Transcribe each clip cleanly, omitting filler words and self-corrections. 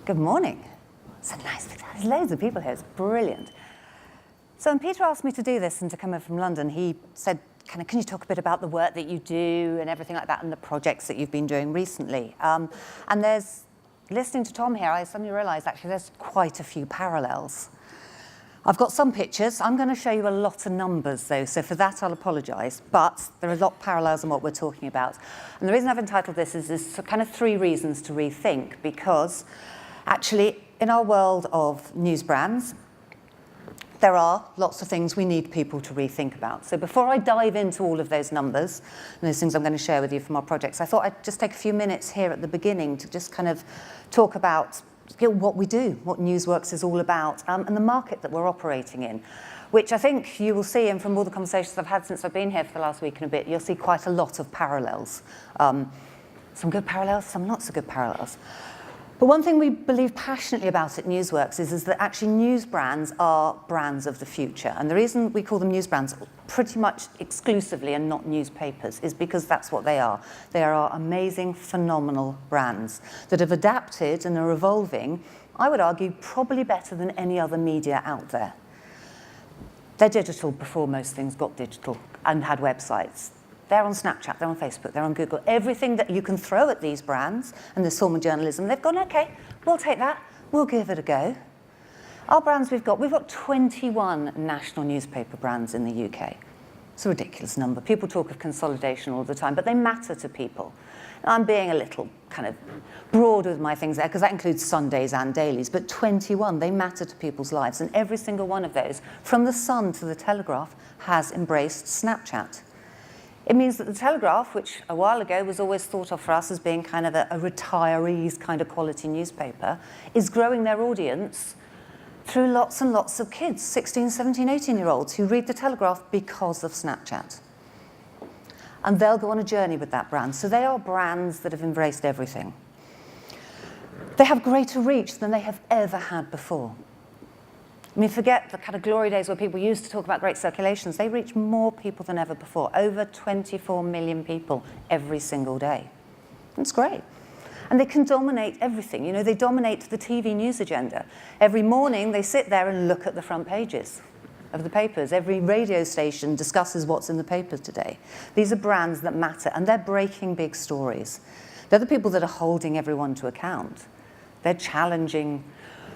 Good morning. It's nice. There's loads of people here. It's brilliant. So when Peter asked me to do this and to come over from London, he said, can you talk a bit about the work that you do and everything like that and the projects that you've been doing recently? And listening to Tom here, I suddenly realized actually there's quite a few parallels. I've got some pictures. I'm going to show you a lot of numbers, though, so for that I'll apologise. But there are a lot of parallels in what we're talking about. And the reason I've entitled this is kind of 3 reasons to rethink, because actually in our world of news brands, there are lots of things we need people to rethink about. So before I dive into all of those numbers and those things I'm going to share with you from our projects, I thought I'd just take a few minutes here at the beginning to just kind of talk about what we do, what Newsworks is all about, and the market that we're operating in, which I think you will see, and from all the conversations I've had since I've been here for the last week and a bit, you'll see quite a lot of parallels. Some good parallels, some not so good parallels. But one thing we believe passionately about at Newsworks is that actually news brands are brands of the future. And the reason we call them news brands pretty much exclusively and not newspapers is because that's what they are. They are our amazing, phenomenal brands that have adapted and are evolving, I would argue, probably better than any other media out there. They're digital before most things got digital and had websites. They're on Snapchat, they're on Facebook, they're on Google. Everything that you can throw at these brands and this form of journalism, they've gone, okay, we'll take that, we'll give it a go. Our brands we've got 21 national newspaper brands in the UK. It's a ridiculous number. People talk of consolidation all the time, but they matter to people. I'm being a little kind of broad with my things there, because that includes Sundays and dailies, but 21, they matter to people's lives. And every single one of those, from the Sun to the Telegraph, has embraced Snapchat. It means that the Telegraph, which a while ago was always thought of for us as being kind of a retirees kind of quality newspaper, is growing their audience through lots and lots of kids, 16, 17, 18-year-olds, who read the Telegraph because of Snapchat. And they'll go on a journey with that brand. So they are brands that have embraced everything. They have greater reach than they have ever had before. I mean, forget the kind of glory days where people used to talk about great circulations. They reach more people than ever before, over 24 million people every single day. It's great. And they can dominate everything. You know, they dominate the TV news agenda. Every morning, they sit there and look at the front pages of the papers. Every radio station discusses what's in the papers today. These are brands that matter, and they're breaking big stories. They're the people that are holding everyone to account. They're challenging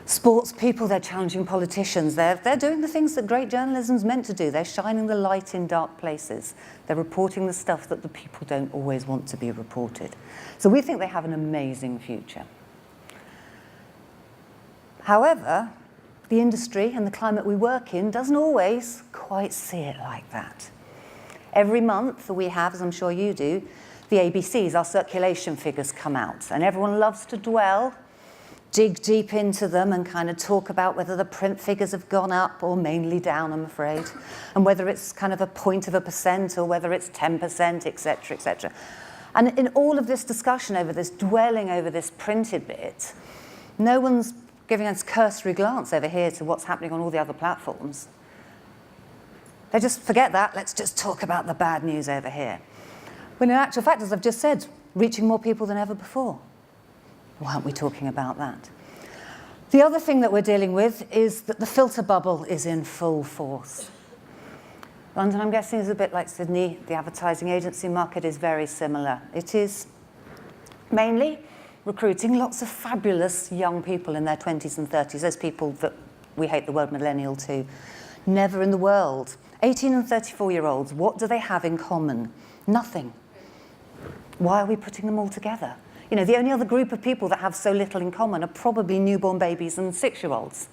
sports people, they're challenging politicians, they're doing the things that great journalism's meant to do. They're shining the light in dark places. They're reporting the stuff that the people don't always want to be reported. So we think they have an amazing future. However, the industry and the climate we work in doesn't always quite see it like that. Every month we have, as I'm sure you do, the ABCs, our circulation figures come out, and everyone loves to dig deep into them and kind of talk about whether the print figures have gone up or mainly down, I'm afraid, and whether it's kind of 0.1% or whether it's 10%, et cetera, et cetera. And in all of this discussion over this, dwelling over this printed bit, no one's giving us a cursory glance over here to what's happening on all the other platforms. They just forget that, let's just talk about the bad news over here. When in actual fact, as I've just said, reaching more people than ever before. Why aren't we talking about that? The other thing that we're dealing with is that the filter bubble is in full force. London, I'm guessing, is a bit like Sydney. The advertising agency market is very similar. It is mainly recruiting lots of fabulous young people in their 20s and 30s, those people that we hate the word millennial to. Never in the world. 18 and 34-year-olds, what do they have in common? Nothing. Why are we putting them all together? You know, the only other group of people that have so little in common are probably newborn babies and 6-year-olds.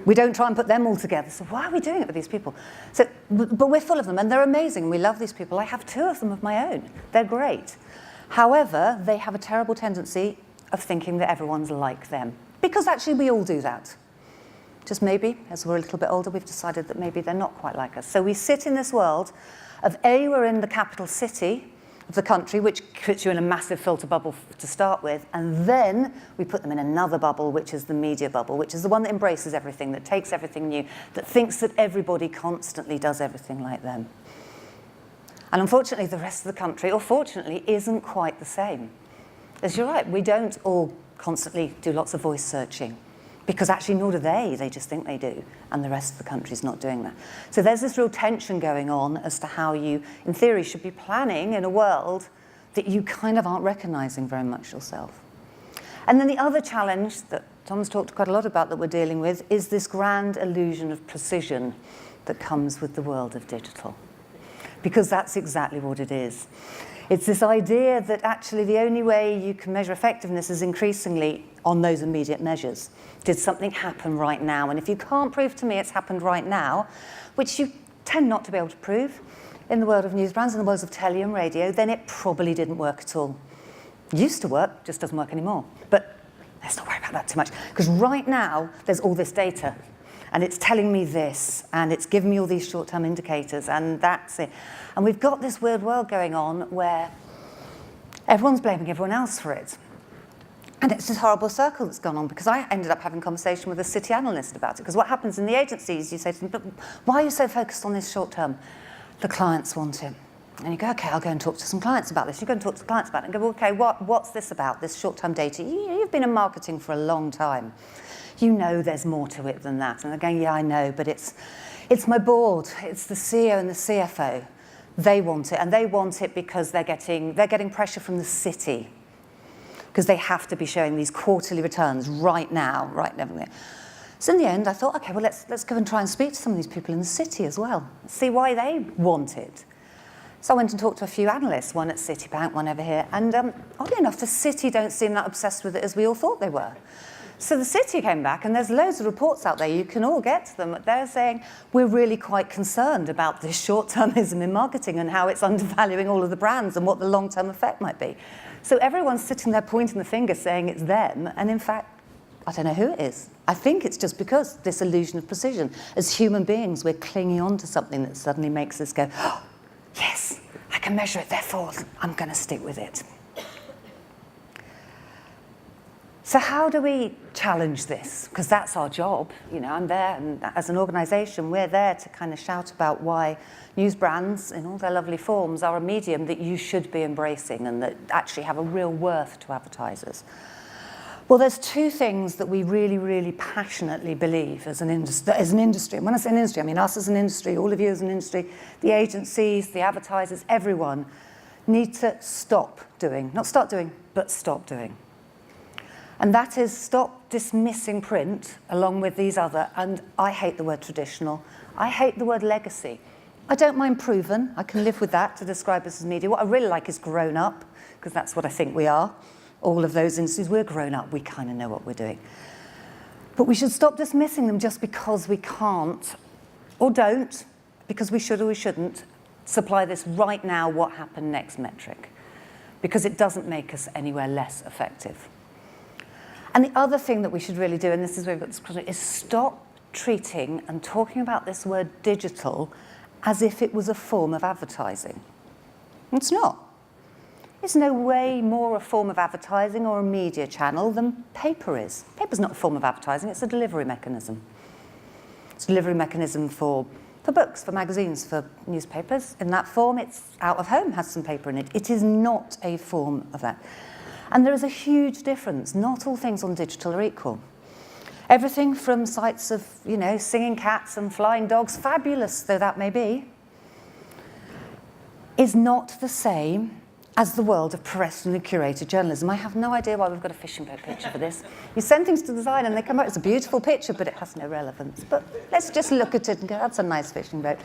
We don't try and put them all together. So why are we doing it with these people? But we're full of them, and they're amazing, and we love these people. I have 2 of them of my own. They're great. However, they have a terrible tendency of thinking that everyone's like them, because actually we all do that. Just maybe, as we're a little bit older, we've decided that maybe they're not quite like us. So we sit in this world of we're in the capital city of the country, which puts you in a massive filter bubble to start with, and then we put them in another bubble, which is the media bubble, which is the one that embraces everything, that takes everything new, that thinks that everybody constantly does everything like them. And unfortunately, the rest of the country, or fortunately, isn't quite the same. As you're right, we don't all constantly do lots of voice searching, because actually nor do they just think they do, and the rest of the country's not doing that. So there's this real tension going on as to how you, in theory, should be planning in a world that you kind of aren't recognising very much yourself. And then the other challenge that Tom's talked quite a lot about that we're dealing with is this grand illusion of precision that comes with the world of digital. Because that's exactly what it is. It's this idea that actually the only way you can measure effectiveness is increasingly on those immediate measures. Did something happen right now? And if you can't prove to me it's happened right now, which you tend not to be able to prove in the world of news brands, in the world of telly and radio, then it probably didn't work at all. Used to work, just doesn't work anymore. But let's not worry about that too much, because right now there's all this data, and it's telling me this, and it's giving me all these short-term indicators, and that's it. And we've got this weird world going on where everyone's blaming everyone else for it. And it's this horrible circle that's gone on, because I ended up having a conversation with a city analyst about it, because what happens in the agencies, you say to them, but why are you so focused on this short-term? The clients want it. And you go, okay, I'll go and talk to some clients about this. You go and talk to clients about it and go, well, okay, what's this about, this short-term data? You've been in marketing for a long time. You know there's more to it than that. And they're going, yeah, I know, but it's my board, it's the CEO and the CFO. They want it, and they want it because they're getting pressure from the city, because they have to be showing these quarterly returns right now, So in the end, I thought, okay, well, let's go and try and speak to some of these people in the city as well, see why they want it. So I went and talked to a few analysts, one at Citibank, one over here, and oddly enough, the city don't seem that obsessed with it as we all thought they were. So the city came back, and there's loads of reports out there, you can all get to them. They're saying, we're really quite concerned about this short-termism in marketing and how it's undervaluing all of the brands and what the long-term effect might be. So everyone's sitting there pointing the finger saying it's them, and in fact, I don't know who it is. I think it's just because this illusion of precision. As human beings, we're clinging on to something that suddenly makes us go, oh, yes, I can measure it, therefore I'm going to stick with it. So how do we challenge this? Because that's our job. You know, I'm there, and as an organisation, we're there to kind of shout about why news brands, in all their lovely forms, are a medium that you should be embracing and that actually have a real worth to advertisers. Well, there's two things that we really, really passionately believe as an industry. And when I say an industry, I mean us as an industry, all of you as an industry, the agencies, the advertisers, everyone need to stop doing. Not start doing, but stop doing. And that is stop dismissing print along with these other, and I hate the word traditional, I hate the word legacy. I don't mind proven, I can live with that to describe us as media. What I really like is grown up, because that's what I think we are. All of those industries, we're grown up, we kind of know what we're doing. But we should stop dismissing them just because we can't, or don't, because we should or we shouldn't, supply this right now, what happened next metric, because it doesn't make us anywhere less effective. And the other thing that we should really do, and this is where we've got this question, is stop treating and talking about this word digital as if it was a form of advertising. It's not. It's no way more a form of advertising or a media channel than paper is. Paper's not a form of advertising, it's a delivery mechanism. It's a delivery mechanism for books, for magazines, for newspapers. In that form, it's out of home, has some paper in it. It is not a form of that. And there is a huge difference. Not all things on digital are equal. Everything from sites of, singing cats and flying dogs, fabulous though that may be, is not the same as the world of professionally curated journalism. I have no idea why we've got a fishing boat picture for this. You send things to design and they come out, it's a beautiful picture, but it has no relevance. But let's just look at it and go, that's a nice fishing boat.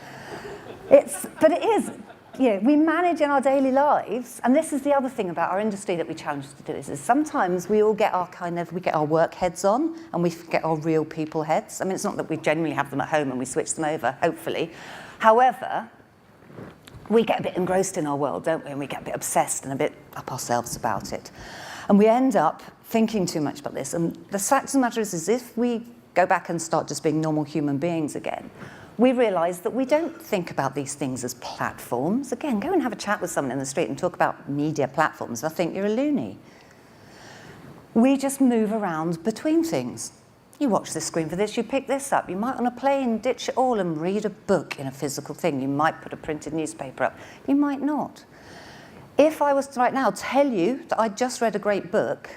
But it is. We manage in our daily lives, and this is the other thing about our industry that we challenge to do is sometimes we all get our work heads on, and we get our real people heads. I mean, it's not that we generally have them at home and we switch them over, hopefully. However, we get a bit engrossed in our world, don't we? And we get a bit obsessed and a bit up ourselves about it. And we end up thinking too much about this. And the fact of the matter is if we go back and start just being normal human beings again, we realise that we don't think about these things as platforms. Again, go and have a chat with someone in the street and talk about media platforms. I think you're a loony. We just move around between things. You watch this screen for this, you pick this up. You might on a plane ditch it all and read a book in a physical thing. You might put a printed newspaper up. You might not. If I was to right now tell you that I just read a great book,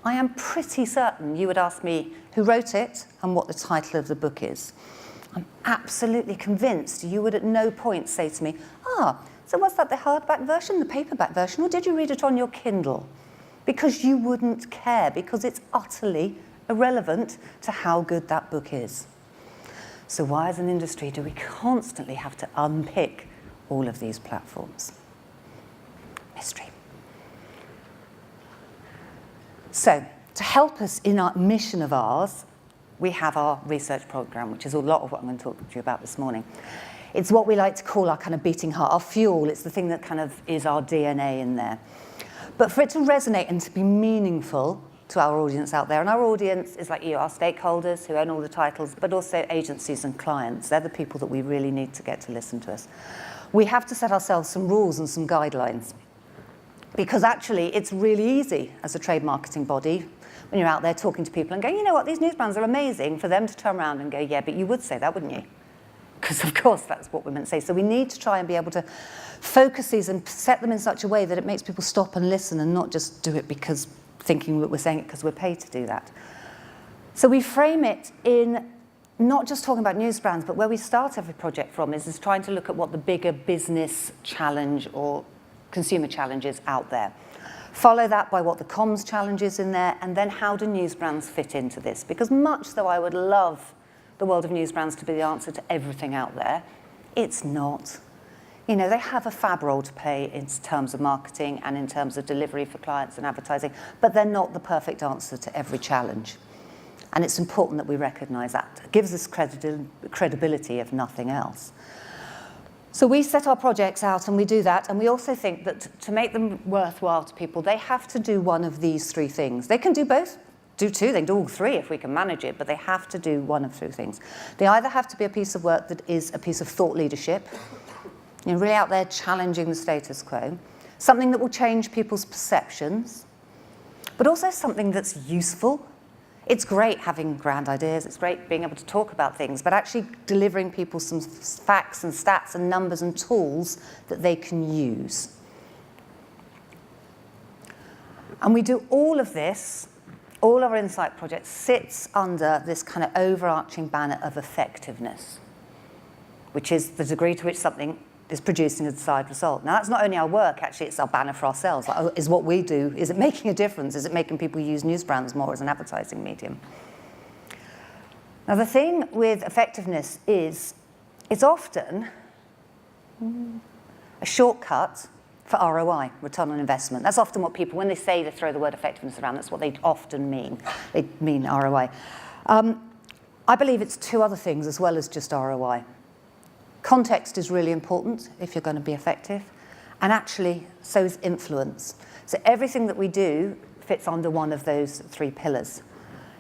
I am pretty certain you would ask me who wrote it and what the title of the book is. I'm absolutely convinced you would at no point say to me, so was that the hardback version, the paperback version, or did you read it on your Kindle? Because you wouldn't care, because it's utterly irrelevant to how good that book is. So why as an industry do we constantly have to unpick all of these platforms? Mystery. So, to help us in our mission of ours, we have our research program, which is a lot of what I'm going to talk to you about this morning. It's what we like to call our kind of beating heart, our fuel. It's the thing that kind of is our DNA in there. But for it to resonate and to be meaningful to our audience out there, and our audience is like you, our stakeholders who own all the titles, but also agencies and clients. They're the people that we really need to get to listen to us. We have to set ourselves some rules and some guidelines. Because actually, it's really easy as a trade marketing body, when you're out there talking to people and going, you know what, these news brands are amazing, for them to turn around and go, yeah, but you would say that, wouldn't you? Because of course that's what we're meant to say. So we need to try and be able to focus these and set them in such a way that it makes people stop and listen and not just do it because thinking that we're saying it because we're paid to do that. So we frame it in not just talking about news brands, but where we start every project from is trying to look at what the bigger business challenge or consumer challenges out there. Follow that by what the comms challenge is in there, and then how do news brands fit into this? Because much though I would love the world of news brands to be the answer to everything out there, it's not. You know, they have a fab role to play in terms of marketing and in terms of delivery for clients and advertising, but they're not the perfect answer to every challenge. And it's important that we recognise that. It gives us credibility, if nothing else. So we set our projects out and we do that, and we also think that to make them worthwhile to people, they have to do one of these three things. They can do both, do two, they can do all three if we can manage it, but they have to do one of three things. They either have to be a piece of work that is a piece of thought leadership, you know, really out there challenging the status quo, something that will change people's perceptions, but also something that's useful. It's great having grand ideas, it's great being able to talk about things, but actually delivering people some facts and stats and numbers and tools that they can use. And we do all of this, all our insight project sits under this kind of overarching banner of effectiveness, which is the degree to which something is producing a desired result. Now, that's not only our work, actually, it's our banner for ourselves. Like, is what we do, is it making a difference? Is it making people use news brands more as an advertising medium? Now, the thing with effectiveness is it's often a shortcut for ROI, return on investment. That's often what people, when they say they throw the word effectiveness around, that's what they often mean. They mean ROI. I believe it's two other things as well as just ROI. Context is really important if you're going to be effective, and actually so is influence. So everything that we do fits under one of those three pillars.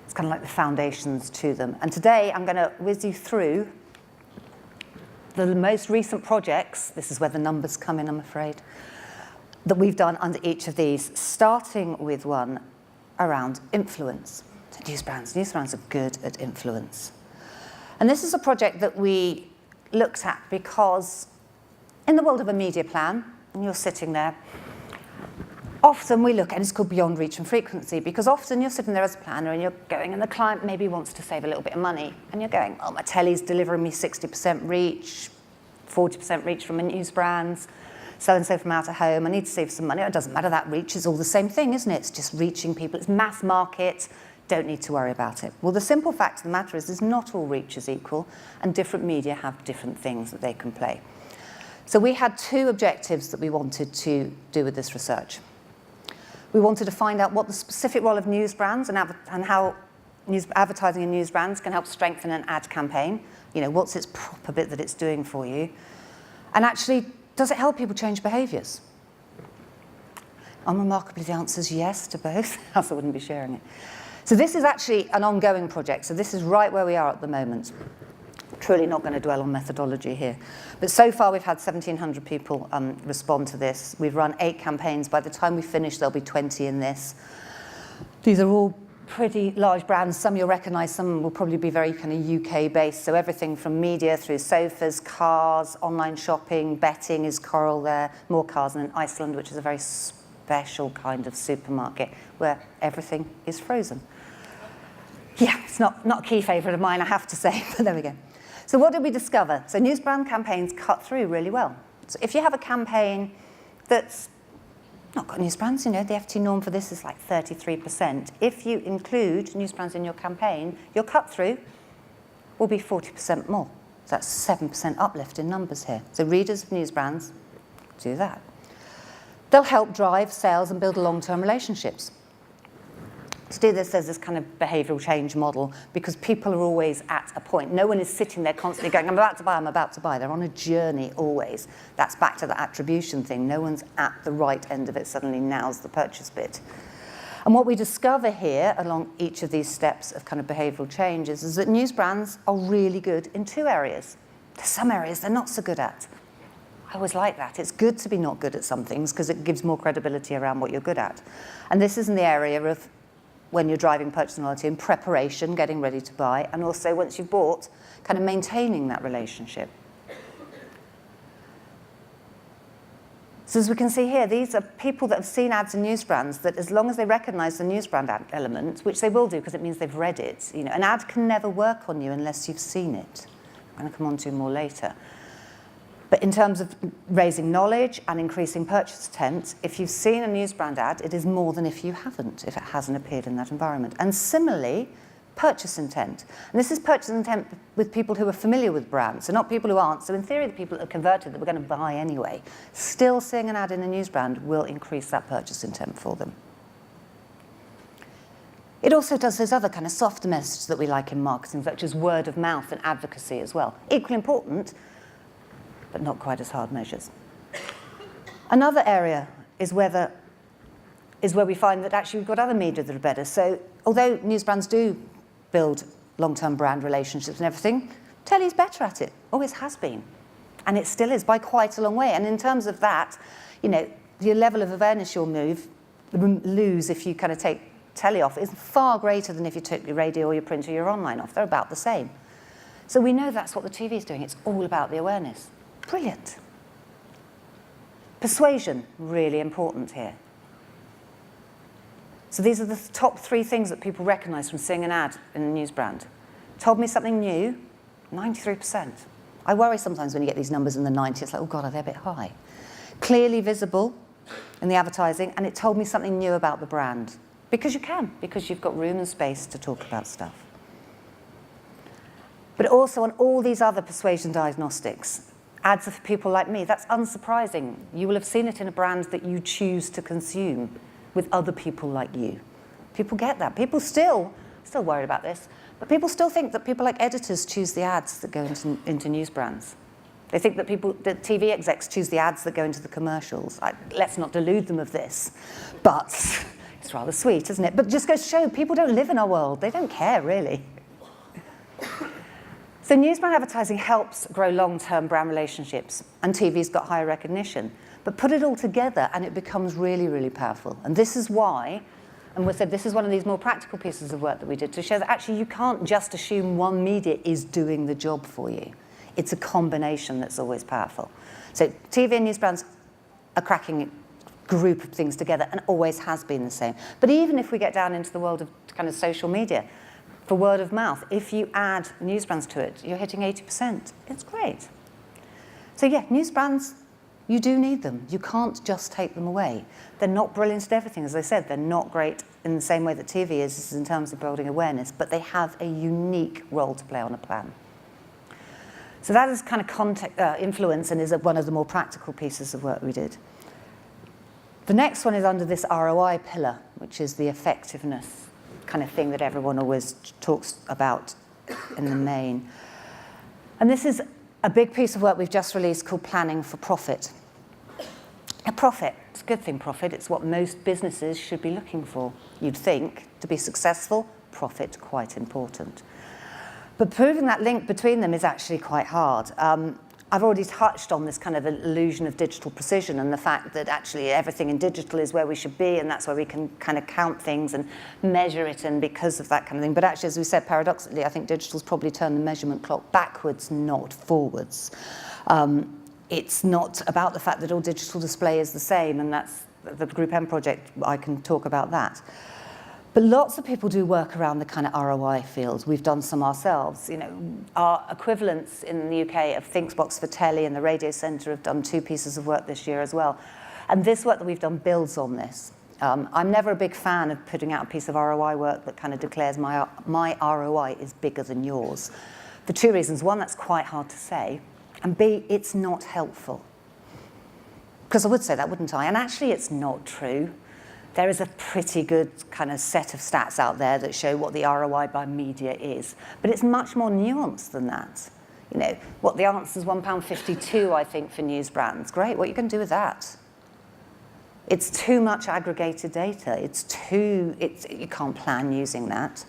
It's kind of like the foundations to them. And today I'm going to whiz you through the most recent projects, this is where the numbers come in, I'm afraid, that we've done under each of these, starting with one around influence. So news brands are good at influence. And this is a project that we looked at because in the world of a media plan, and you're sitting there, often we look, and it's called beyond reach and frequency, because often you're sitting there as a planner and you're going, and the client maybe wants to save a little bit of money, and you're going, oh, my telly's delivering me 60% reach, 40% reach from news brands, so-and-so from out of home, I need to save some money. It doesn't matter, that reach is all the same thing, isn't it? It's just reaching people, it's mass market, don't need to worry about it. Well, the simple fact of the matter is not all reach is equal, and different media have different things that they can play. So we had two objectives that we wanted to do with this research. We wanted to find out what the specific role of news brands and how advertising in news brands can help strengthen an ad campaign. You know, what's its proper bit that it's doing for you? And actually, does it help people change behaviours? Unremarkably, the answer is yes to both, else I wouldn't be sharing it. So this is actually an ongoing project, so this is right where we are at the moment. Truly not going to dwell on methodology here. But so far we've had 1,700 people respond to this. We've run 8 campaigns. By the time we finish, there'll be 20 in this. These are all pretty large brands. Some you'll recognise, some will probably be very kind of UK-based. So everything from media through sofas, cars, online shopping, betting is Coral there, more cars, and in Iceland, which is a very special kind of supermarket where everything is frozen. Yeah, it's not a key favourite of mine, I have to say, but there we go. So what did we discover? So news brand campaigns cut through really well. So if you have a campaign that's not got news brands, the FT norm for this is like 33%. If you include news brands in your campaign, your cut through will be 40% more. So that's 7% uplift in numbers here. So readers of news brands do that. They'll help drive sales and build long-term relationships. To do this, there's this kind of behavioural change model because people are always at a point. No one is sitting there constantly going, I'm about to buy, I'm about to buy. They're on a journey always. That's back to the attribution thing. No one's at the right end of it. Suddenly now's the purchase bit. And what we discover here along each of these steps of kind of behavioural changes is that news brands are really good in two areas. There's some areas they're not so good at. I always like that. It's good to be not good at some things because it gives more credibility around what you're good at. And this is in the area of when you're driving purchase loyalty in preparation, getting ready to buy, and also once you've bought, kind of maintaining that relationship. So as we can see here, these are people that have seen ads in news brands that as long as they recognise the news brand ad element, which they will do because it means they've read it, an ad can never work on you unless you've seen it. I'm going to come on to more later. But in terms of raising knowledge and increasing purchase intent, if you've seen a news brand ad, it is more than if you haven't, if it hasn't appeared in that environment. And similarly, purchase intent. And this is purchase intent with people who are familiar with brands, so not people who aren't. So in theory, the people that are converted that we're going to buy anyway, still seeing an ad in a news brand will increase that purchase intent for them. It also does those other kind of softer messages that we like in marketing, such as word of mouth and advocacy as well. Equally important, but not quite as hard measures. Another area is where we find that actually we've got other media that are better. So although news brands do build long-term brand relationships and everything, telly's better at it, always has been. And it still is by quite a long way. And in terms of that, your level of awareness you'll lose if you kind of take telly off is far greater than if you took your radio or your print or your online off. They're about the same. So we know that's what the TV is doing. It's all about the awareness. Brilliant. Persuasion, really important here. So these are the top 3 things that people recognise from seeing an ad in a news brand. Told me something new, 93%. I worry sometimes when you get these numbers in the 90s, it's like, oh God, are they a bit high? Clearly visible in the advertising, and it told me something new about the brand. Because you can, because you've got room and space to talk about stuff. But also on all these other persuasion diagnostics, ads are for people like me. That's unsurprising. You will have seen it in a brand that you choose to consume with other people like you. People get that. People still worried about this, but people still think that people like editors choose the ads that go into news brands. They think that that TV execs choose the ads that go into the commercials. Let's not delude them of this, but it's rather sweet, isn't it? But just goes to show people don't live in our world. They don't care, really. So news brand advertising helps grow long-term brand relationships, and TV's got higher recognition. But put it all together, and it becomes really, really powerful. And this is why, and we said this is one of these more practical pieces of work that we did to show that actually you can't just assume one media is doing the job for you. It's a combination that's always powerful. So TV and news brands are cracking a group of things together and always has been the same. But even if we get down into the world of kind of social media, for word of mouth, if you add news brands to it, you're hitting 80%. It's great. So yeah, news brands, you do need them. You can't just take them away. They're not brilliant at everything. As I said, they're not great in the same way that TV is in terms of building awareness, but they have a unique role to play on a plan. So that is kind of influence and is one of the more practical pieces of work we did. The next one is under this ROI pillar, which is the effectiveness kind of thing that everyone always talks about in the main. And this is a big piece of work we've just released called Planning for Profit. A profit, it's a good thing, profit. It's what most businesses should be looking for. You'd think, to be successful, profit quite important. But proving that link between them is actually quite hard. I've already touched on this kind of illusion of digital precision and the fact that actually everything in digital is where we should be, and that's where we can kind of count things and measure it, and because of that kind of thing. But actually, as we said, paradoxically, I think digital's probably turned the measurement clock backwards, not forwards. It's not about the fact that all digital display is the same, and that's the Group M project, I can talk about that. But lots of people do work around the kind of ROI field. We've done some ourselves. You know, our equivalents in the UK of Thinkbox for Telly and the Radio Centre have done 2 pieces of work this year as well. And this work that we've done builds on this. I'm never a big fan of putting out a piece of ROI work that kind of declares my ROI is bigger than yours. For 2 reasons. One, that's quite hard to say. And B, it's not helpful. Because I would say that, wouldn't I? And actually, it's not true. There is a pretty good kind of set of stats out there that show what the ROI by media is. But it's much more nuanced than that. You know, what the answer is £1.52, I think, for news brands. Great, what are you going to do with that? It's too much aggregated data. You can't plan using that.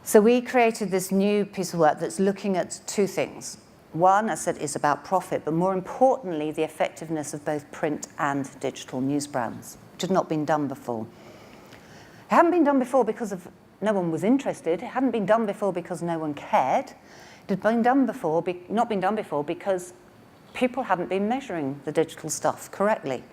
So we created this new piece of work that's looking at 2 things. One, as I said, is about profit, but more importantly, the effectiveness of both print and digital news brands, which had not been done before. It hadn't been done before because no one was interested. It hadn't been done before because no one cared. It had been done before, not been done before because people hadn't been measuring the digital stuff correctly,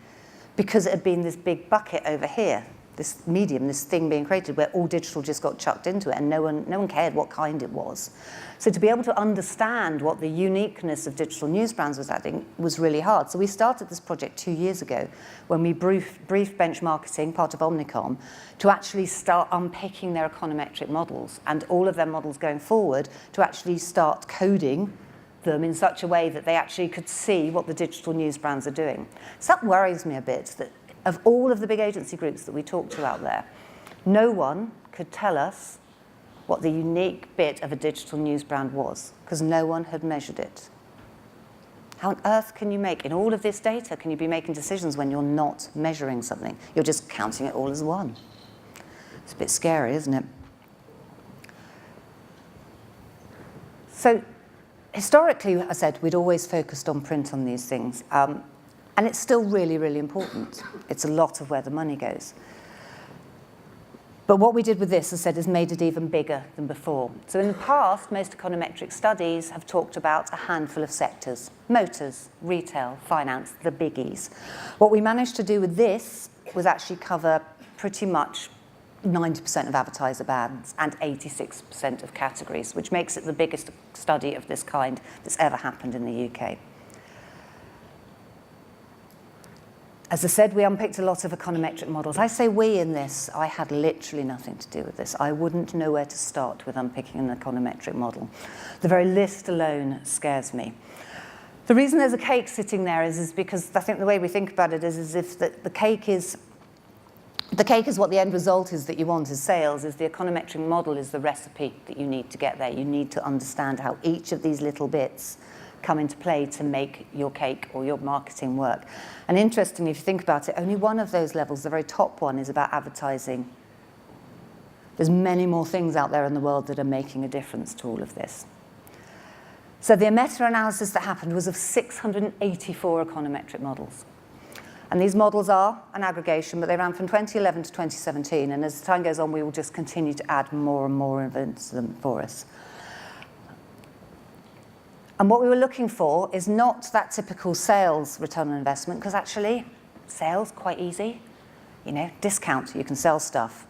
because it had been this big bucket over here, this medium, this thing being created where all digital just got chucked into it and no one cared what kind it was. So to be able to understand what the uniqueness of digital news brands was adding was really hard. So we started this project 2 years ago when we briefed Bench Marketing, part of Omnicom, to actually start unpicking their econometric models and all of their models going forward to actually start coding them in such a way that they actually could see what the digital news brands are doing. So that worries me a bit, that of all of the big agency groups that we talk to out there, no one could tell us what the unique bit of a digital news brand was, because no one had measured it. How on earth can you in all of this data, can you be making decisions when you're not measuring something? You're just counting it all as one. It's a bit scary, isn't it? So historically, I said, we'd always focused on print on these things. And it's still really, really important. It's a lot of where the money goes. But what we did with this, as I said, is made it even bigger than before. So in the past, most econometric studies have talked about a handful of sectors: motors, retail, finance, the biggies. What we managed to do with this was actually cover pretty much 90% of advertiser bands and 86% of categories, which makes it the biggest study of this kind that's ever happened in the UK. As I said, we unpicked a lot of econometric models. I say we in this. I had literally nothing to do with this. I wouldn't know where to start with unpicking an econometric model. The very list alone scares me. The reason there's a cake sitting there is because I think the way we think about it is as if the cake is what the end result is that you want as sales, is the econometric model is the recipe that you need to get there. You need to understand how each of these little bits come into play to make your cake or your marketing work. And interestingly, if you think about it, only one of those levels, the very top one, is about advertising. There's many more things out there in the world that are making a difference to all of this. So the meta-analysis that happened was of 684 econometric models. And these models are an aggregation, but they ran from 2011 to 2017. And as time goes on, we will just continue to add more and more into them for us. And what we were looking for is not that typical sales return on investment, because actually, sales, quite easy. You know, discount, you can sell stuff.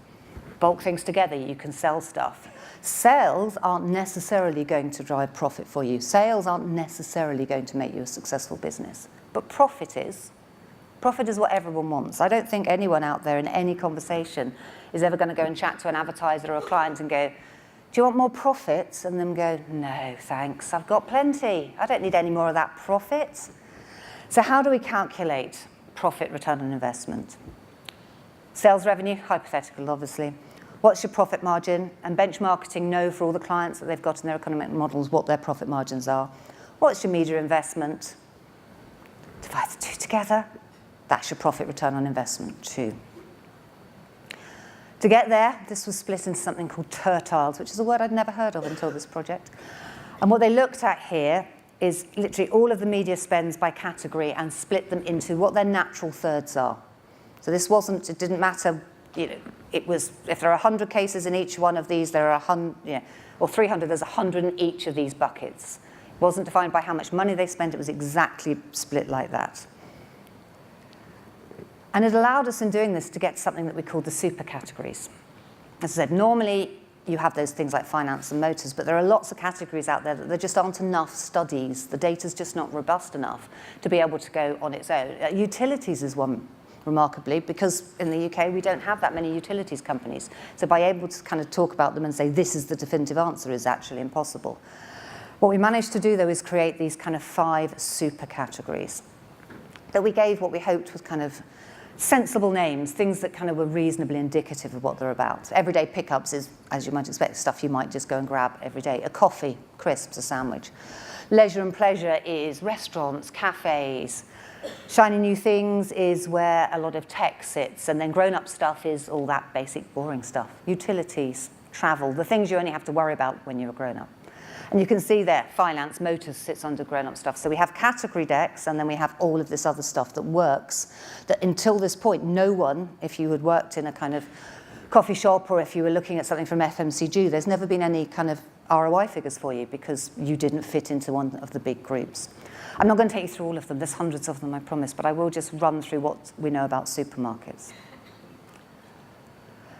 Bulk things together, you can sell stuff. Sales aren't necessarily going to drive profit for you. Sales aren't necessarily going to make you a successful business. But profit is. Profit is what everyone wants. I don't think anyone out there in any conversation is ever going to go and chat to an advertiser or a client and go, do you want more profits? And them go, no, thanks, I've got plenty. I don't need any more of that profit. So how do we calculate profit return on investment? Sales revenue, hypothetical, obviously. What's your profit margin? And Bench Marketing know for all the clients that they've got in their economic models what their profit margins are. What's your media investment? Divide the two together. That's your profit return on investment too. To get there, this was split into something called tertiles, which is a word I'd never heard of until this project. And what they looked at here is literally all of the media spends by category and split them into what their natural thirds are. So it didn't matter, it was, if there are 100 cases in each one of these, there are 100, or 300, there's 100 in each of these buckets. It wasn't defined by how much money they spent, it was exactly split like that. And it allowed us in doing this to get something that we called the super categories. As I said, normally you have those things like finance and motors, but there are lots of categories out there that there just aren't enough studies. The data's just not robust enough to be able to go on its own. Utilities is one, remarkably, because in the UK we don't have that many utilities companies. So by able to kind of talk about them and say this is the definitive answer is actually impossible. What we managed to do, though, is create these kind of 5 super categories that we gave what we hoped was kind of sensible names, things that kind of were reasonably indicative of what they're about. Everyday pickups is, as you might expect, stuff you might just go and grab every day. A coffee, crisps, a sandwich. Leisure and pleasure is restaurants, cafes. Shiny new things is where a lot of tech sits, and then grown-up stuff is all that basic, boring stuff. Utilities, travel, the things you only have to worry about when you're a grown-up. And you can see there, finance, motors sits under grown-up stuff. So we have category decks, and then we have all of this other stuff that works, that until this point, no one, if you had worked in a kind of coffee shop or if you were looking at something from FMCG, there's never been any kind of ROI figures for you because you didn't fit into one of the big groups. I'm not going to take you through all of them. There's hundreds of them, I promise, but I will just run through what we know about supermarkets.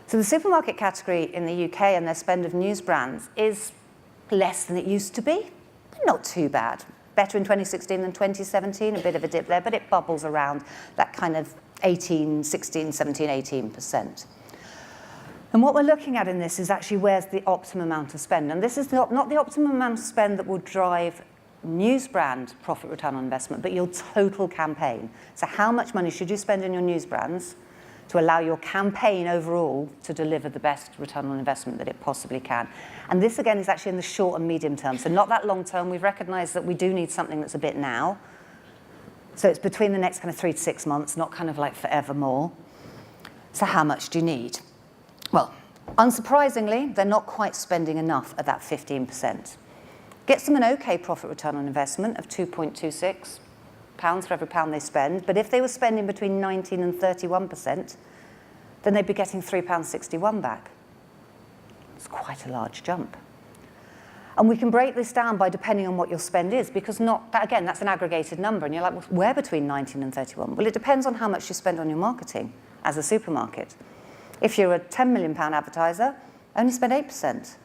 So the supermarket category in the UK and their spend of news brands is less than it used to be, but not too bad. Better in 2016 than 2017, a bit of a dip there, but it bubbles around that kind of 18, 16, 17, 18%. And what we're looking at in this is actually where's the optimum amount of spend. And this is not the optimum amount of spend that will drive news brand profit return on investment, but your total campaign. So how much money should you spend in your news brands to allow your campaign overall to deliver the best return on investment that it possibly can. And this, again, is actually in the short and medium term, so not that long term. We've recognized that we do need something that's a bit now. So it's between the next kind of 3 to 6 months, not kind of like forevermore. So how much do you need? Well, unsurprisingly, they're not quite spending enough at that 15%. Gets them an okay profit return on investment of 2.26. pounds for every pound they spend, but if they were spending between 19 and 31%, then they'd be getting £3.61 back. It's quite a large jump. And we can break this down by depending on what your spend is, because again, that's an aggregated number, and you're like, well, where between 19 and 31? Well, it depends on how much you spend on your marketing as a supermarket. If you're a £10 million advertiser, only spend 8%.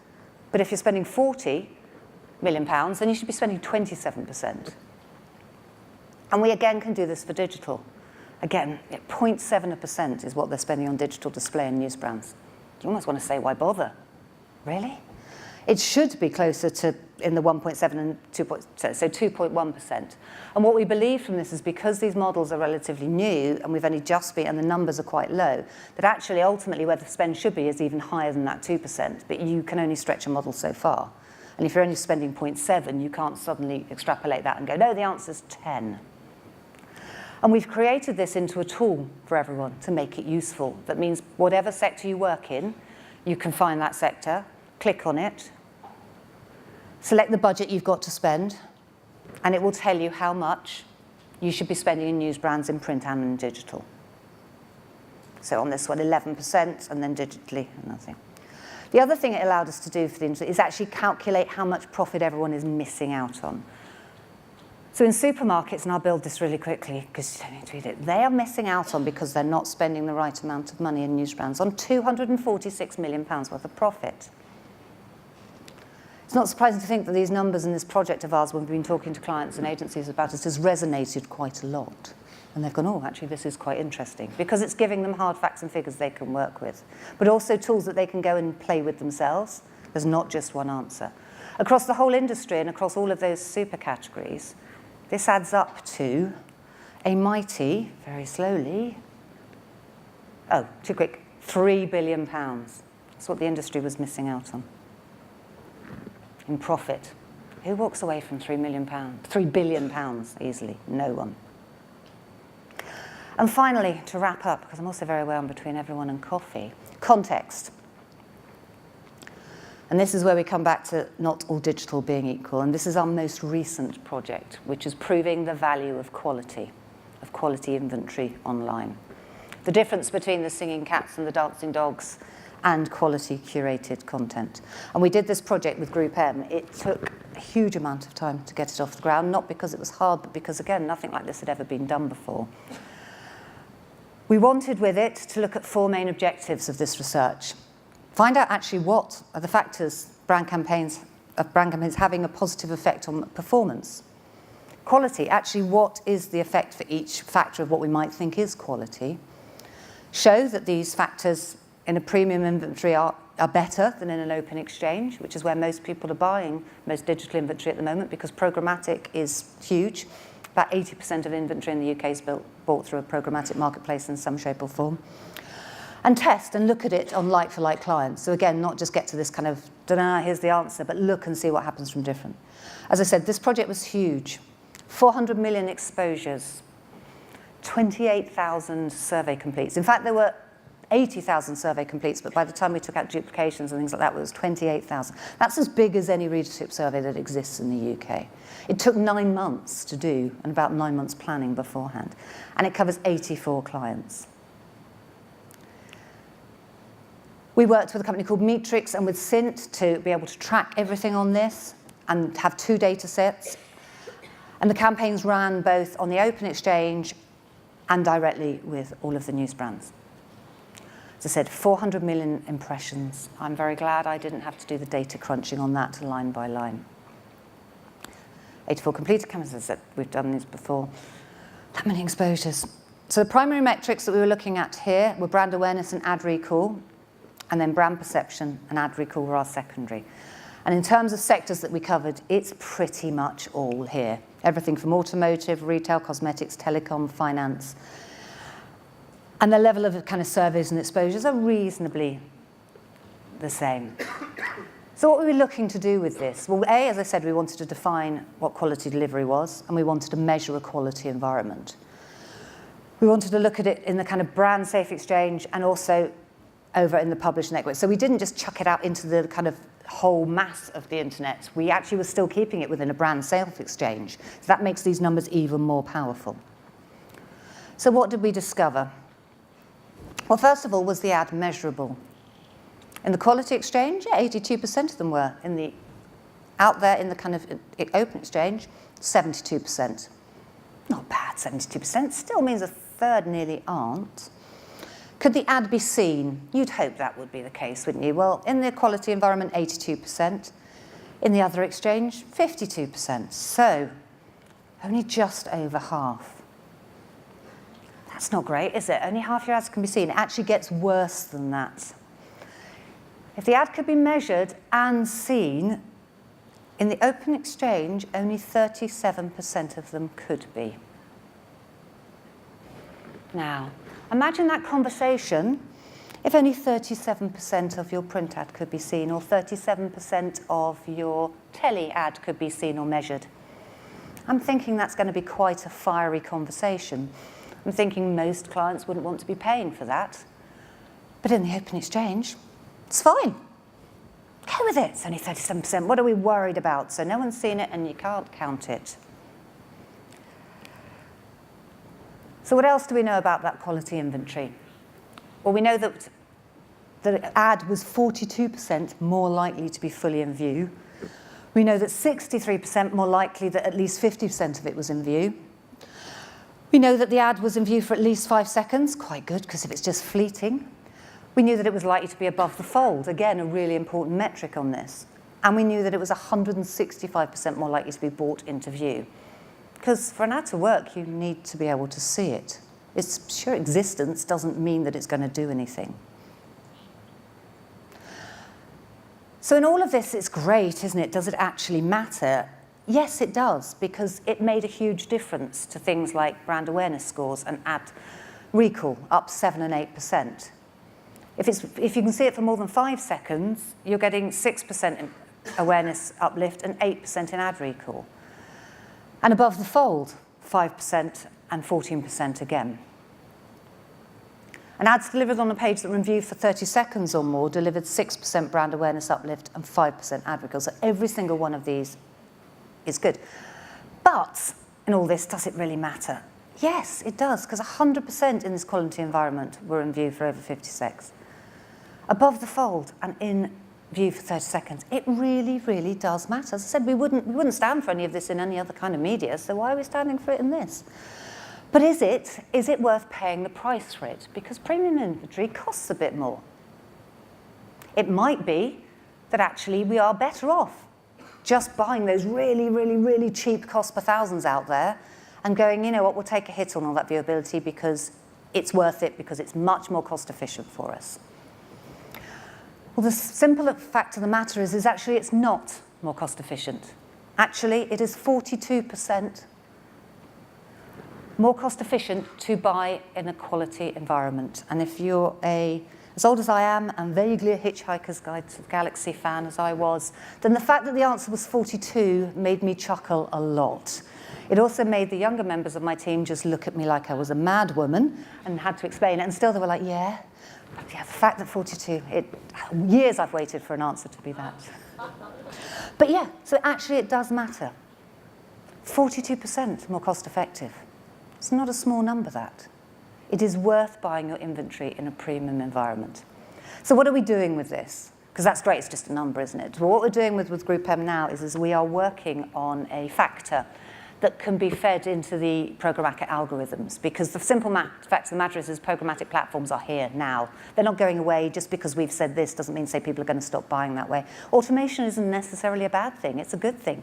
But if you're spending £40 million, then you should be spending 27%. And we again can do this for digital. Again, 0.7% is what they're spending on digital display and news brands. You almost want to say, why bother? Really? It should be closer to in the 1.7 and 2.1%. And what we believe from this is because these models are relatively new and we've only just been, and the numbers are quite low, that actually ultimately where the spend should be is even higher than that 2%, but you can only stretch a model so far. And if you're only spending 0.7, you can't suddenly extrapolate that and go, no, the answer's 10. And we've created this into a tool for everyone to make it useful. That means whatever sector you work in, you can find that sector, click on it, select the budget you've got to spend, and it will tell you how much you should be spending in news brands in print and in digital. So on this one, 11%, and then digitally, nothing. The other thing it allowed us to do for the industry is actually calculate how much profit everyone is missing out on. So in supermarkets, and I'll build this really quickly because you don't need to read it, they are missing out on, because they're not spending the right amount of money in news brands, on £246 million worth of profit. It's not surprising to think that these numbers in this project of ours, when we've been talking to clients and agencies about it, has resonated quite a lot. And they've gone, oh, actually, this is quite interesting, because it's giving them hard facts and figures they can work with, but also tools that they can go and play with themselves. There's not just one answer. Across the whole industry and across all of those super categories, this adds up to a mighty, very slowly, oh, too quick, £3 billion. That's what the industry was missing out on in profit. Who walks away from £3 billion easily? No one. And finally, to wrap up, because I'm also very well in between everyone and coffee, context. And this is where we come back to not all digital being equal. And this is our most recent project, which is proving the value of quality inventory online. The difference between the singing cats and the dancing dogs and quality curated content. And we did this project with Group M. It took a huge amount of time to get it off the ground, not because it was hard, but because, again, nothing like this had ever been done before. We wanted with it to look at 4 main objectives of this research. Find out actually what are the factors brand campaigns having a positive effect on performance. Quality, actually what is the effect for each factor of what we might think is quality. Show that these factors in a premium inventory are better than in an open exchange, which is where most people are buying most digital inventory at the moment, because programmatic is huge. About 80% of inventory in the UK is bought through a programmatic marketplace in some shape or form. And test and look at it on like-for-like clients. So again, not just get to this kind of, here's the answer, but look and see what happens from different. As I said, this project was huge. 400 million exposures, 28,000 survey completes. In fact, there were 80,000 survey completes, but by the time we took out duplications and things like that, it was 28,000. That's as big as any readership survey that exists in the UK. It took 9 months to do, and about 9 months planning beforehand. And it covers 84 clients. We worked with a company called Meetrix and with Cint to be able to track everything on this and have 2 data sets. And the campaigns ran both on the open exchange and directly with all of the news brands. As I said, 400 million impressions. I'm very glad I didn't have to do the data crunching on that line by line. 84 completed campaigns, as I said, we've done these before. That many exposures. So the primary metrics that we were looking at here were brand awareness and ad recall, and then brand perception and ad recall were our secondary. And in terms of sectors that we covered, it's pretty much all here. Everything from automotive, retail, cosmetics, telecom, finance. And the level of kind of surveys and exposures are reasonably the same. So what were we looking to do with this? Well, A, as I said, we wanted to define what quality delivery was, and we wanted to measure a quality environment. We wanted to look at it in the kind of brand safe exchange and also over in the published network. So we didn't just chuck it out into the kind of whole mass of the internet. We actually were still keeping it within a brand safe exchange. So that makes these numbers even more powerful. So what did we discover? Well, first of all, was the ad measurable? In the quality exchange, 82% of them were. Out there in the kind of open exchange, 72%. Not bad, 72%. Still means a third nearly aren't. Could the ad be seen? You'd hope that would be the case, wouldn't you? Well, in the quality environment, 82%. In the other exchange, 52%. So only just over half. That's not great, is it? Only half your ads can be seen. It actually gets worse than that. If the ad could be measured and seen, in the open exchange, only 37% of them could be. Now, imagine that conversation if only 37% of your print ad could be seen, or 37% of your telly ad could be seen or measured. I'm thinking that's going to be quite a fiery conversation. I'm thinking most clients wouldn't want to be paying for that. But in the open exchange, it's fine. Go with it. It's only 37%. What are we worried about? So no one's seen it and you can't count it. So what else do we know about that quality inventory? Well, we know that the ad was 42% more likely to be fully in view. We know that 63% more likely that at least 50% of it was in view. We know that the ad was in view for at least 5 seconds, quite good, because if it's just fleeting. We knew that it was likely to be above the fold, again, a really important metric on this. And we knew that it was 165% more likely to be brought into view. Because for an ad to work, you need to be able to see it. Its sheer existence doesn't mean that it's going to do anything. So in all of this, it's great, isn't it? Does it actually matter? Yes, it does, because it made a huge difference to things like brand awareness scores and ad recall, up 7 and 8%. If you can see it for more than 5 seconds, you're getting 6% awareness uplift and 8% in ad recall. And above the fold, 5% and 14% again. And ads delivered on a page that were in view for 30 seconds or more delivered 6% brand awareness uplift and 5% ad recall. So every single one of these is good. But in all this, does it really matter? Yes, it does, because 100% in this quality environment were in view for over 50 seconds. Above the fold and in view for 30 seconds. It really, really does matter. As I said, we wouldn't stand for any of this in any other kind of media, so why are we standing for it in this? But is it worth paying the price for it? Because premium inventory costs a bit more. It might be that actually we are better off just buying those really, really, really cheap cost per thousands out there and going, you know what, we'll take a hit on all that viewability because it's worth it, because it's much more cost efficient for us. Well, the simple fact of the matter is actually it's not more cost efficient. Actually, it is 42% more cost efficient to buy in a quality environment. And if you're as old as I am and vaguely a Hitchhiker's Guide to the Galaxy fan as I was, then the fact that the answer was 42 made me chuckle a lot. It also made the younger members of my team just look at me like I was a mad woman and had to explain it. And still they were like, yeah. But yeah, the fact that 42, years I've waited for an answer to be that. But yeah, so actually it does matter. 42% more cost effective. It's not a small number, that. It is worth buying your inventory in a premium environment. So what are we doing with this? Because that's great, it's just a number, isn't it? Well, what we're doing with Group M now is we are working on a factor that can be fed into the programmatic algorithms, because the simple fact of the matter is programmatic platforms are here now. They're not going away. Just because we've said this doesn't mean, say, people are going to stop buying that way. Automation isn't necessarily a bad thing. It's a good thing.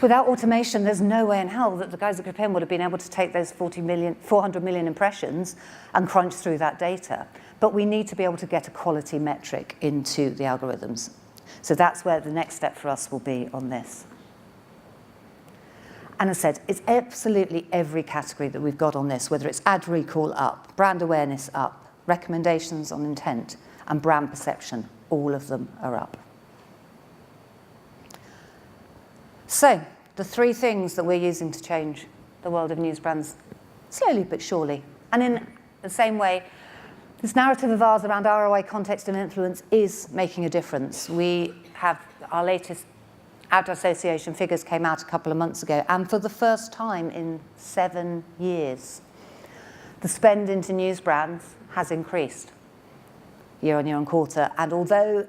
Without automation, there's no way in hell that the guys at Group M would have been able to take those 400 million impressions and crunch through that data. But we need to be able to get a quality metric into the algorithms. So that's where the next step for us will be on this. And as I said, it's absolutely every category that we've got on this, whether it's ad recall up, brand awareness up, recommendations on intent, and brand perception, all of them are up. So, the three things that we're using to change the world of news brands, slowly but surely. And in the same way, this narrative of ours around ROI, context, and influence is making a difference. We have our latest Ad Association figures came out a couple of months ago, and for the first time in 7 years, the spend into news brands has increased year on year on quarter. And although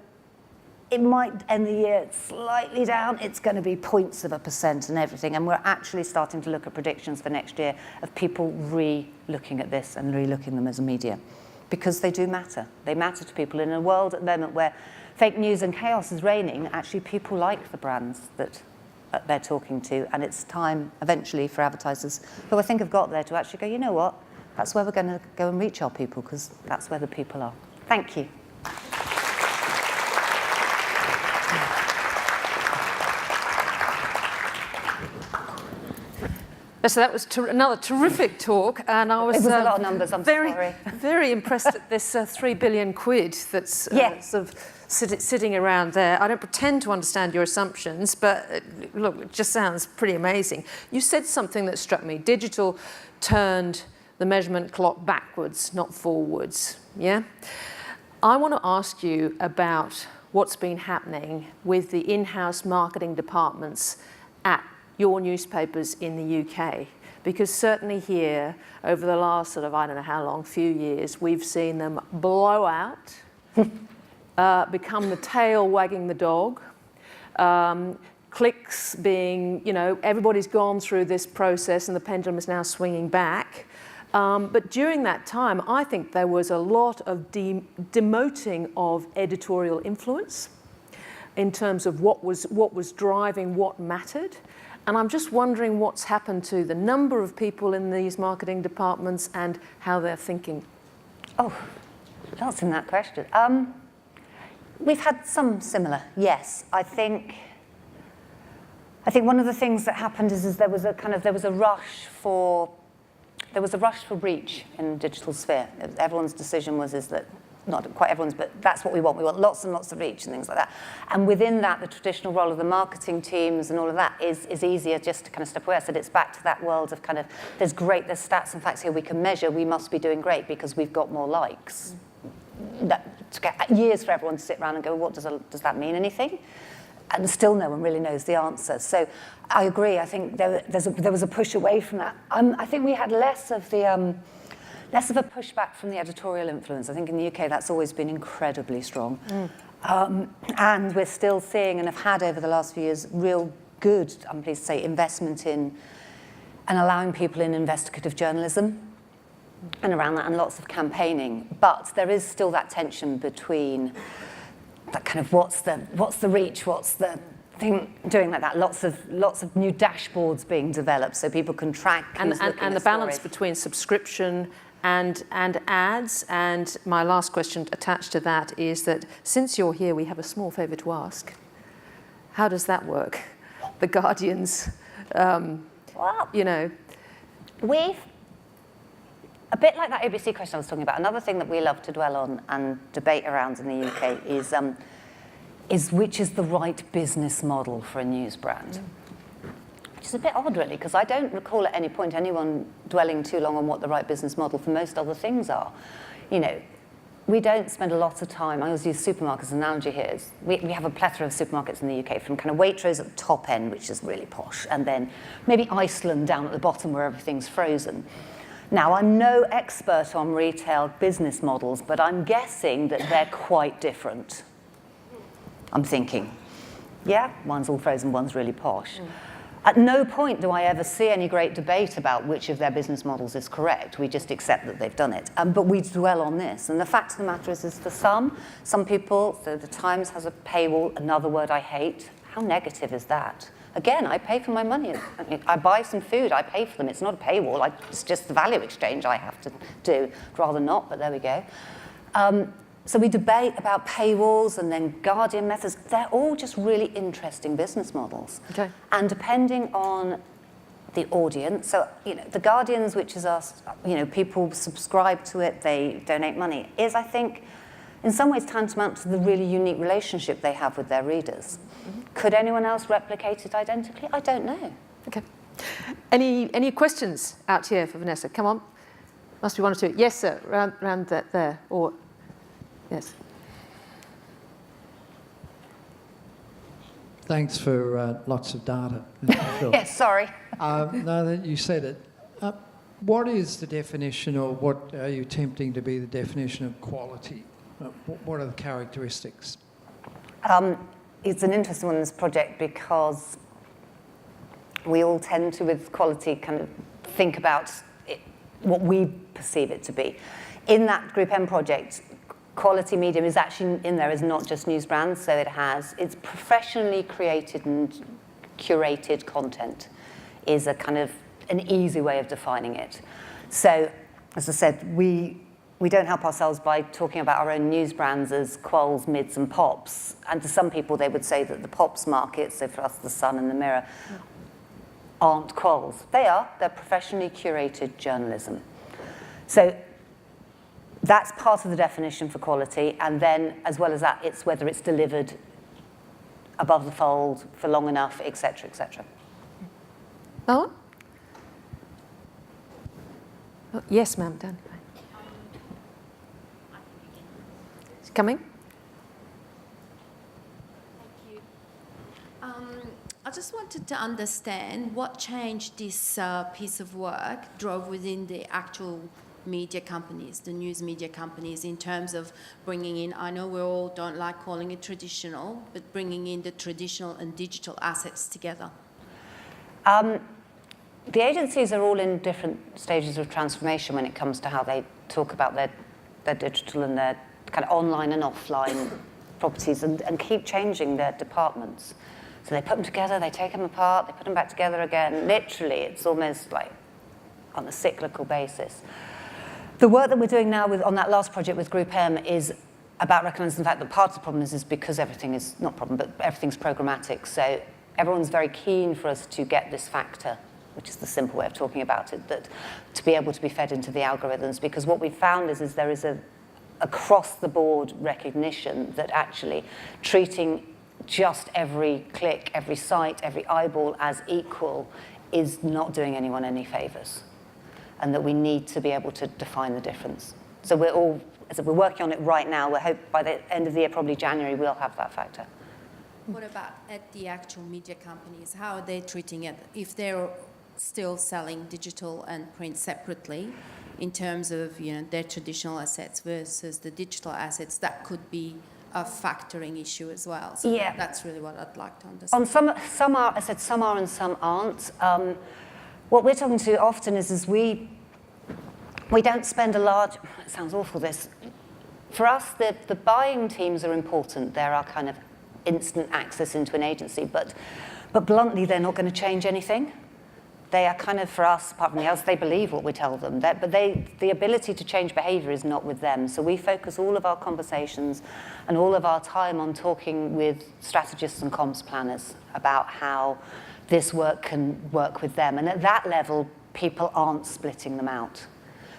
it might end the year slightly down, it's going to be 0.1% and everything. And we're actually starting to look at predictions for next year of people re-looking at this and re-looking them as a media, because they do matter. They matter to people in a world at the moment where fake news and chaos is reigning. Actually, people like the brands that they're talking to, and it's time eventually for advertisers who I think have got there to actually go, you know what, that's where we're going to go and reach our people, because that's where the people are. Thank you. So that was another terrific talk, and I was it was a lot of numbers. I'm sorry. Very impressed at this 3 billion quid that's sort of sitting around there. I don't pretend to understand your assumptions, but look, it just sounds pretty amazing. You said something that struck me. Digital turned the measurement clock backwards, not forwards. Yeah. I want to ask you about what's been happening with the in-house marketing departments at your newspapers in the UK, because certainly here over the last sort of, I don't know how long, few years, we've seen them blow out, become the tail wagging the dog, clicks being, you know, everybody's gone through this process and the pendulum is now swinging back. But during that time, I think there was a lot of demoting of editorial influence in terms of what was driving what mattered. And I'm just wondering what's happened to the number of people in these marketing departments and how they're thinking. Oh, lots in that question. We've had some similar, yes. I think one of the things that happened is there was a rush for reach in the digital sphere. Everyone's decision was that, not quite everyone's, but that's what we want. We want lots and lots of reach and things like that. And within that, the traditional role of the marketing teams and all of that is easier just to kind of step away. I said it's back to that world of kind of, there's stats and facts here we can measure. We must be doing great because we've got more likes. That took years for everyone to sit around and go, what does that mean anything? And still no one really knows the answer. So I agree. I think there was a push away from that. I think we had less of a pushback from the editorial influence. I think in the UK that's always been incredibly strong. And we're still seeing, and have had over the last few years, real good, I'm pleased to say, investment in and allowing people in investigative journalism and around that, and lots of campaigning. But there is still that tension between that kind of what's the reach, what's the thing, doing like that. Lots of new dashboards being developed so people can track and the balance between subscription and ads. And my last question attached to that is that since you're here, we have a small favour to ask. How does that work? The Guardian's, Well, you know. We've, a bit like that ABC question I was talking about, another thing that we love to dwell on and debate around in the UK is which is the right business model for a news brand. Which is a bit odd, really, because I don't recall at any point anyone dwelling too long on what the right business model for most other things are. You know, we don't spend a lot of time, I always use supermarkets as an analogy here. We have a plethora of supermarkets in the UK, from kind of Waitrose at the top end, which is really posh, and then maybe Iceland down at the bottom where everything's frozen. Now, I'm no expert on retail business models, but I'm guessing that they're quite different. I'm thinking, yeah, one's all frozen, one's really posh. At no point do I ever see any great debate about which of their business models is correct. We just accept that they've done it. But we dwell on this. And the fact of the matter is for some people, so the Times has a paywall, another word I hate. How negative is that? Again, I pay for my money. I buy some food, I pay for them. It's not a paywall, it's just the value exchange I have to do. Rather not, but there we go. So we debate about paywalls and then Guardian methods. They're all just really interesting business models. Okay. And depending on the audience, so the Guardians, which is us, people subscribe to it, they donate money, is, I think, in some ways tantamount to the really unique relationship they have with their readers. Mm-hmm. Could anyone else replicate it identically? I don't know. Okay. Any questions out here for Vanessa? Come on. Must be one or two. Yes, sir. Round that there. Or yes. Thanks for lots of data. Sure. Yes, sorry. No, you said it. What is the definition, or what are you attempting to be the definition of quality? What are the characteristics? It's an interesting one, this project, because we all tend to, with quality, kind of think about it, what we perceive it to be. In that Group M project, quality medium is actually in there, is not just news brands, so it's professionally created and curated content is a kind of an easy way of defining it. So, as I said, we don't help ourselves by talking about our own news brands as quals, mids and pops. And to some people, they would say that the pops market, so for us, the Sun and the Mirror, aren't quals. They are. They're professionally curated journalism. So that's part of the definition for quality. And then, as well as that, it's whether it's delivered above the fold for long enough, et cetera, et cetera. Oh? Yes, ma'am, Dan. It's coming. Thank you. I just wanted to understand what change this piece of work drove within the actual media companies, the news media companies, in terms of bringing in, I know we all don't like calling it traditional, but bringing in the traditional and digital assets together. The agencies are all in different stages of transformation when it comes to how they talk about their digital and their kind of online and offline properties, and keep changing their departments. So they put them together, they take them apart, they put them back together again. Literally, it's almost like on a cyclical basis. The work that we're doing now on that last project with Group M is about recognising the fact that part of the problem is because everything is, not problem, but everything's programmatic. So everyone's very keen for us to get this factor, which is the simple way of talking about it, that to be able to be fed into the algorithms, because what we've found is there is a across-the-board recognition that actually treating just every click, every site, every eyeball as equal is not doing anyone any favours, and that we need to be able to define the difference. So we're working on it right now. We hope by the end of the year, probably January, we'll have that factor. What about at the actual media companies? How are they treating it? If they're still selling digital and print separately, in terms of their traditional assets versus the digital assets, that could be a factoring issue as well. So that's really what I'd like to understand. On some are, I said some are and some aren't. what we're talking to often is we don't spend a large, it sounds awful this, for us the buying teams are important. They're our kind of instant access into an agency, but bluntly they're not going to change anything. They are kind of, for us, apart from the else, they believe what we tell them. But the ability to change behaviour is not with them. So we focus all of our conversations and all of our time on talking with strategists and comms planners about how this work can work with them. And at that level, people aren't splitting them out.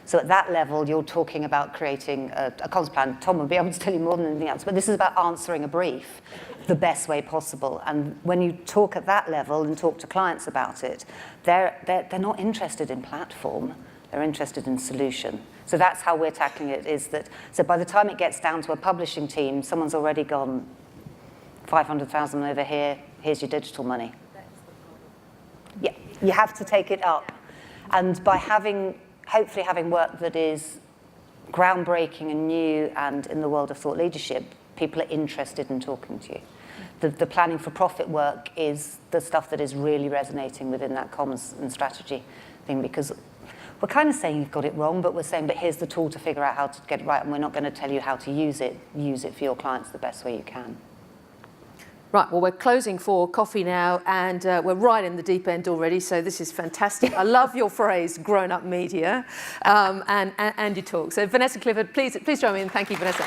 So at that level, you're talking about creating a comms plan. Tom will be able to tell you more than anything else, but this is about answering a brief the best way possible. And when you talk at that level and talk to clients about it, they're not interested in platform, they're interested in solution. So that's how we're tackling it, is that, so by the time it gets down to a publishing team, someone's already gone 500,000 over here, here's your digital money. Yeah, you have to take it up. And by hopefully having work that is groundbreaking and new and in the world of thought leadership, people are interested in talking to you. The planning for profit work is the stuff that is really resonating within that comms and strategy thing, because we're kind of saying you've got it wrong, but we're saying, but here's the tool to figure out how to get it right, and we're not going to tell you how to use it. Use it for your clients the best way you can. Right, well, we're closing for coffee now, and we're right in the deep end already, so this is fantastic. I love your phrase, grown-up media, and your talk. So Vanessa Clifford, please join me in thanking Vanessa.